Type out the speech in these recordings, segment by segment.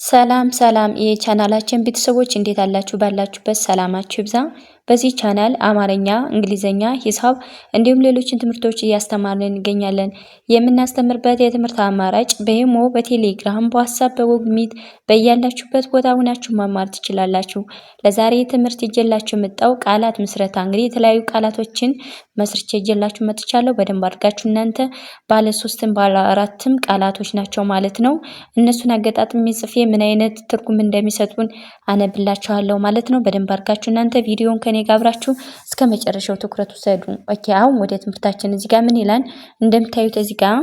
ሰላም ሰላም የቻናላችን ቤተሰቦች እንዴት አላችሁ? ባላችሁበት ሰላማችሁ ይብዛ። በዚህ ቻናል አማርኛ፣ እንግሊዘኛ፣ ሂሳብ እንዲሁም ሌሎችን ትምህርቶች እያስተማርን እንገኛለን። የምናስተምርበት የትምህርት አማራጭ በኢሞ፣ በቴሌግራም፣ በዋትስአፕ፣ በጉግል ሚት በያላችሁበት ቦታ ሆናችሁ መማር ትችላላችሁ። ለዛሬ ትምህርት ይዤላችሁ መጣው ቃላት ምስረታ። እንግዲህ የተለያዩ ቃላቶችን መስርቼ ይዤላችሁ መጥቻለሁ። በደንብ አድርጋችሁ እናንተ ባለ 3ም ባለ 4ም ቃላቶች ናቸው ማለት ነው። እነሱን አገጣጥሜ ጽፌ ምን አይነት ትርጉም እንደሚሰጡን አነብላችኋለሁ ማለት ነው። በደንብ አድርጋችሁ እናንተ ቪዲዮውን ከኔ ጋር አብራችሁ እስከ መጨረሻው ትኩረት ውሰዱ። ኦኬ፣ አሁን ወደ ትምህርታችን እዚህ ጋር ምን ይላል? እንደምታዩት እዚህ ጋር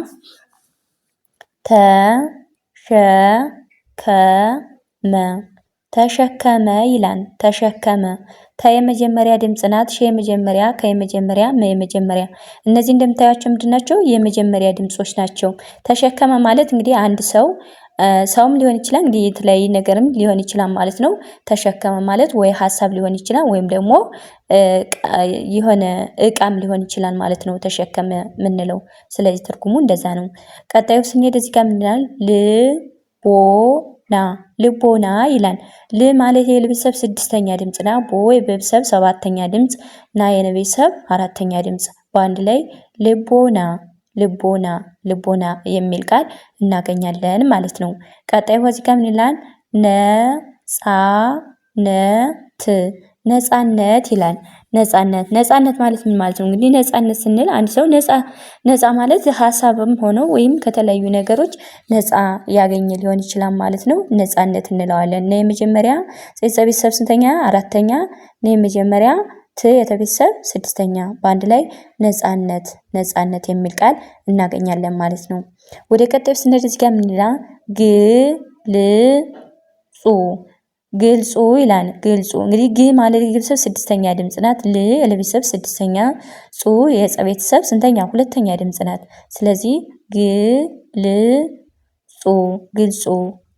ተሸከመ ይላል። ተሸከመ ተ የመጀመሪያ ድምጽ ናት። ሸ የመጀመሪያ፣ ከ የመጀመሪያ፣ መ የመጀመሪያ። እነዚህ እንደምታያቸው ምንድናቸው? የመጀመሪያ ድምጾች ናቸው። ተሸከመ ማለት እንግዲህ አንድ ሰውም ሊሆን ይችላል፣ እንግዲህ የተለያየ ነገርም ሊሆን ይችላል ማለት ነው። ተሸከመ ማለት ወይ ሀሳብ ሊሆን ይችላል ወይም ደግሞ የሆነ እቃም ሊሆን ይችላል ማለት ነው። ተሸከመ ምንለው ስለዚህ ትርጉሙ እንደዛ ነው። ቀጣዩ ስንሄድ እዚህ ጋር ምን ይላል? ልቦና ይላል። ል ማለት የለቤተሰብ 6ኛ ድምጽ ና፣ ቦ የቤተሰብ 7ኛ ድምጽ፣ ና የነቤተሰብ 4ኛ ድምጽ በአንድ ላይ ልቦና የሚል ቃል እናገኛለን ማለት ነው። ቀጣዩ እዚህ ጋር ምን ይላል? ነፃነት ይላል። ነፃነት ማለት ምን ማለት ነው? እንግዲህ ነፃነት ስንል አንድ ሰው ነፃ ማለት ሀሳብም ሆኖ ወይም ከተለያዩ ነገሮች ነፃ ያገኘ ሊሆን ይችላል ማለት ነው። ነፃነት እንለዋለን። ነ የመጀመሪያ ቤተሰብ ስንተኛ? 4ኛ። ነ የመጀመሪያ ት የተቤተሰብ 6ኛ በአንድ ላይ ነፃነት የሚል ቃል እናገኛለን ማለት ነው። ወደ ቀጣዩ ስንሄድ እዚህ ጋር ምን ይላል? ግልጹ ይላል። ግልጹ እንግዲህ ግ ማለት የቤተሰብ 6ኛ ድምጽ ናት። ል የለቤተሰብ 6ኛ፣ ጹ የቤተሰብ ስንተኛ? 2ኛ ድምጽ ናት። ስለዚህ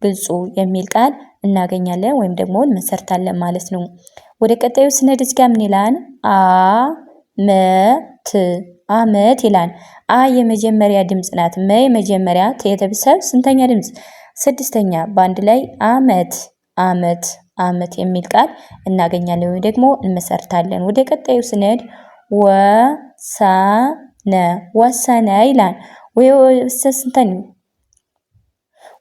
ግልጹ የሚል ቃል እናገኛለን ወይም ደግሞ እንመሰርታለን ማለት ነው። ወደ ቀጣዩ ስንሄድ እዚህ ጋር ምን ይላል? አመት ይላል። አ የመጀመሪያ ድምጽ ናት። መ የመጀመሪያ፣ ተ የቤተሰብ ስንተኛ ድምጽ? 6ኛ በአንድ ላይ አመት የሚል ቃል እናገኛለን ወይ ደግሞ እንመሰርታለን። ወደ ቀጣዩ ስንሄድ ወሰነ ይላል። ወይ ስንተኛ?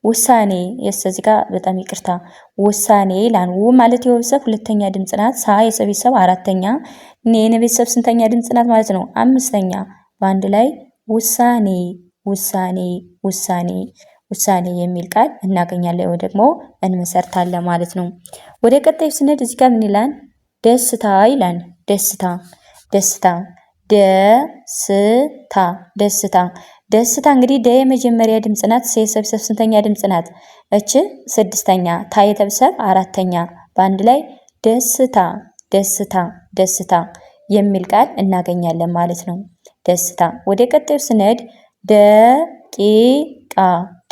ውሳኔ እዚህ ጋር በጣም ይቅርታ፣ ውሳኔ ይላል። ው ማለት የቤተሰብ 2ኛ ድምጽ ናት። ሳ የቤተሰብ 4ኛ፣ ኔ የቤተሰብ ስንተኛ ድምጽ ናት ማለት ነው? 5ኛ በአንድ ላይ ውሳኔ የሚል ቃል እናገኛለን ወይ ደግሞ እንመሰርታለን ማለት ነው። ወደ ቀጣዩ ስንሄድ እዚህ ጋር ምን ይላል? ደስታ ይላል። ደስታ እንግዲህ ደ የመጀመሪያ ድምጽ ናት። ሴ የቤተሰብ ስንተኛ ድምጽ ናት? እች 6ኛ፣ ታ የቤተሰብ 4ኛ በአንድ ላይ ደስታ የሚል ቃል እናገኛለን ማለት ነው። ደስታ። ወደ ቀጣዩ ስንሄድ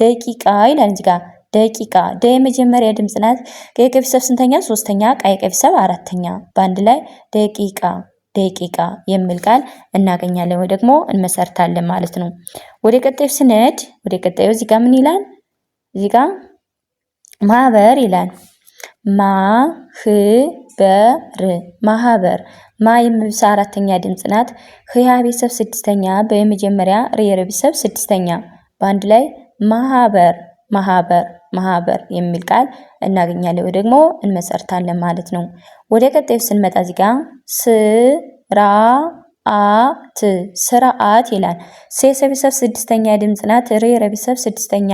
ደቂቃ ይላል። እዚህ ጋር ደቂቃ ደ የመጀመሪያ ድምጽ ናት። ከቤተሰብ ስንተኛ? 3ኛ፣ ቃ የቤተሰብ 4ኛ በአንድ ላይ ደቂቃ የሚል ቃል እናገኛለን ወይ ደግሞ እንመሰርታለን ማለት ነው። ወደ ቀጣዩ ስንሄድ እዚህ ጋር ምን ይላል? እዚህ ጋር ማህበር ይላል። ማህበር ማ የቤተሰብ 4ኛ ድምጽ ናት። ህ የቤተሰብ 6ኛ፣ በየመጀመሪያ ር የቤተሰብ 6ኛ በአንድ ላይ ማህበር የሚል ቃል እናገኛለን ወይ ደግሞ እንመሰርታለን ማለት ነው። ወደ ቀጣዩ ስንመጣ እዚህ ጋር ስርዓት ይላል። ሴ የቤተሰብ 6ኛ ድምጽ ናት። ር የቤተሰብ 6ኛ፣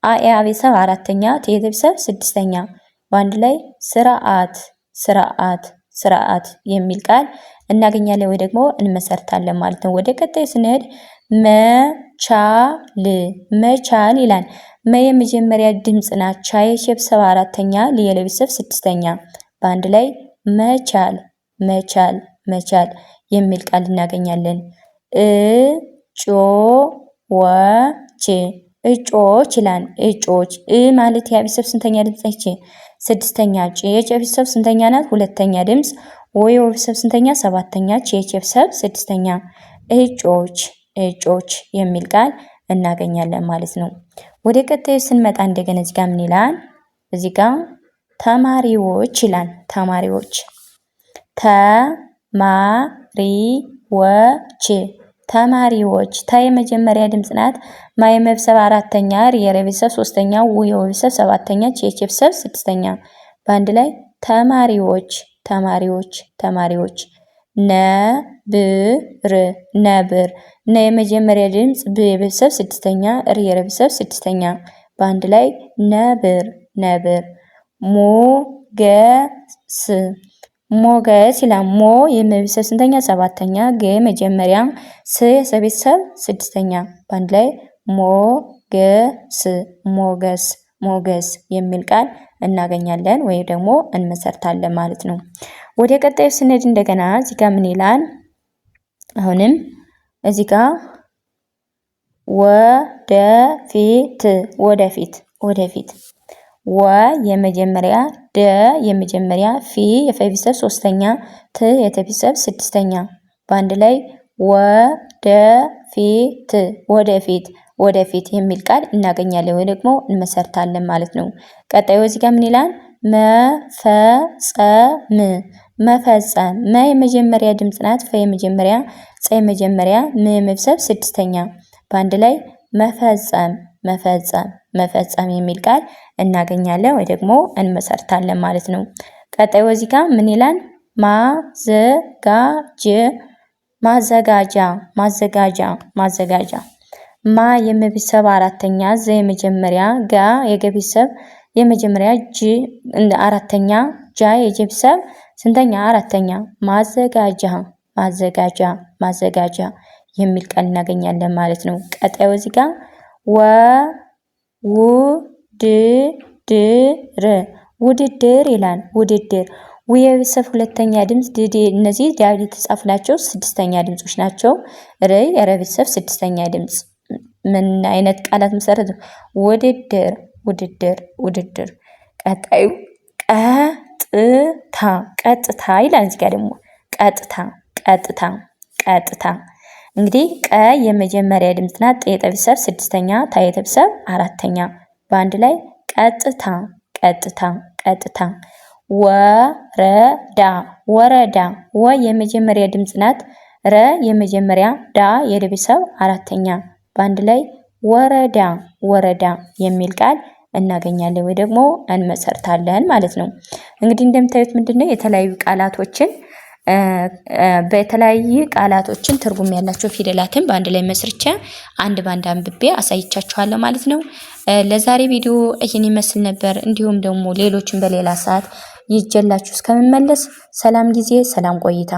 አ የቤተሰብ 4ኛ፣ ት የቤተሰብ 6ኛ በአንድ ላይ ስርዓት የሚል ቃል እናገኛለን ወይ ደግሞ እንመሰርታለን ማለት ነው። ወደ ቀጣዩ ስንሄድ መቻል ይላል። መ የመጀመሪያ ድምጽ ናት። ቻ የቤተሰብ 4ኛ፣ ል የቤተሰብ 6ኛ በአንድ ላይ መቻል የሚል ቃል እናገኛለን። እጮች ይላል። እጮች ማለት የቤተሰብ ስንተኛ ድምጽ ነች? 6ኛ። ጭ የቤተሰብ ስንተኛ ናት? 2ኛ ድምጽ። ወይ የቤተሰብ ስንተኛ? 7ኛ። ጭ የቤተሰብ 6ኛ። እጮች የሚል ቃል እናገኛለን ማለት ነው። ወደ ቀጣዩ ስንመጣ እንደገና እዚህ ጋር ምን ይላል? እዚህ ጋር ተማሪዎች ይላል። ተማሪዎች ተማሪዎች ተማሪዎች ታ የመጀመሪያ ድምጽ ናት። ማ የመብሰብ አራተኛ፣ ሪ የረቤተሰብ ሶስተኛ፣ ው የወቤተሰብ ሰባተኛ፣ ቼ የቤተሰብ ስድስተኛ። በአንድ ላይ ተማሪዎች ተማሪዎች ተማሪዎች። ነብር ነብር ነ የመጀመሪያ ድምጽ፣ ብ የቤተሰብ ስድስተኛ፣ ር የረቤተሰብ ስድስተኛ። በአንድ ላይ ነብር ነብር። ሞገስ ሞገስ ይላል። ሞ የመቤተሰብ ስንተኛ? ሰባተኛ፣ ገ መጀመሪያ፣ ስ የሰቤተሰብ ስድስተኛ። በአንድ ላይ ሞገስ ሞገስ ሞገስ የሚል ቃል እናገኛለን ወይም ደግሞ እንመሰርታለን ማለት ነው። ወደ ቀጣዩ ስንሄድ እንደገና እዚህ ጋር ምን ይላል? አሁንም እዚህ ጋር ወደፊት ወደፊት ወደፊት ወ የመጀመሪያ፣ ደ የመጀመሪያ፣ ፊ የፈቤተሰብ ሶስተኛ፣ ት የተቤተሰብ ስድስተኛ። በአንድ ላይ ወደፊት ወደፊት ወደፊት የሚል ቃል እናገኛለን ወይ ደግሞ እንመሰርታለን ማለት ነው። ቀጣዩ እዚህ ጋር ምን ይላል? መፈጸም መፈጸም መ የመጀመሪያ ድምጽ ናት። ፈ የመጀመሪያ፣ ጸ የመጀመሪያ፣ ም የመቤተሰብ ስድስተኛ። በአንድ ላይ መፈጸም መፈጸም መፈጸም የሚል ቃል እናገኛለን ወይ ደግሞ እንመሰርታለን ማለት ነው። ቀጣዩ እዚህ ጋር ምን ይላል? ማዘጋጃ ማዘጋጃ ማዘጋጃ ማ የመቤተሰብ አራተኛ፣ ዘ የመጀመሪያ፣ ጋ የገቤተሰብ የመጀመሪያ፣ ጅ አራተኛ፣ ጃ የጀቤተሰብ ስንተኛ? አራተኛ። ማዘጋጃ ማዘጋጃ ማዘጋጃ የሚል ቃል እናገኛለን ማለት ነው። ቀጣዩ እዚህ ጋር ውድድር ውድድር ይላል። ውድድር ው የቤተሰብ ሁለተኛ ድምጽ፣ ድ እነዚህ ዳብል የተጻፉ ናቸው። ስድስተኛ ድምጾች ናቸው። ር የረቤተሰብ ስድስተኛ ድምጽ። ምን አይነት ቃላት መሰረት? ውድድር ውድድር ውድድር። ቀጣዩ ቀጥታ ቀጥታ ይላል። እዚህ ጋር ደግሞ ቀጥታ ቀጥታ ቀጥታ። እንግዲህ ቀ የመጀመሪያ ድምጽ ናት። ጥ የቤተሰብ ስድስተኛ፣ ታ የቤተሰብ አራተኛ። በአንድ ላይ ቀጥታ ቀጥታ ቀጥታ። ወረዳ ወረዳ ወ የመጀመሪያ ድምጽ ናት። ረ የመጀመሪያ፣ ዳ የቤተሰብ አራተኛ። በአንድ ላይ ወረዳ ወረዳ የሚል ቃል እናገኛለን ወይ ደግሞ እንመሰርታለን ማለት ነው። እንግዲህ እንደምታዩት ምንድነው የተለያዩ ቃላቶችን በተለያዩ ቃላቶችን ትርጉም ያላቸው ፊደላትን በአንድ ላይ መስርቻ አንድ ባንድ አንብቤ አሳይቻችኋለሁ ማለት ነው። ለዛሬ ቪዲዮ ይህን ይመስል ነበር። እንዲሁም ደግሞ ሌሎችን በሌላ ሰዓት ይጀላችሁ እስከምመለስ ሰላም ጊዜ፣ ሰላም ቆይታ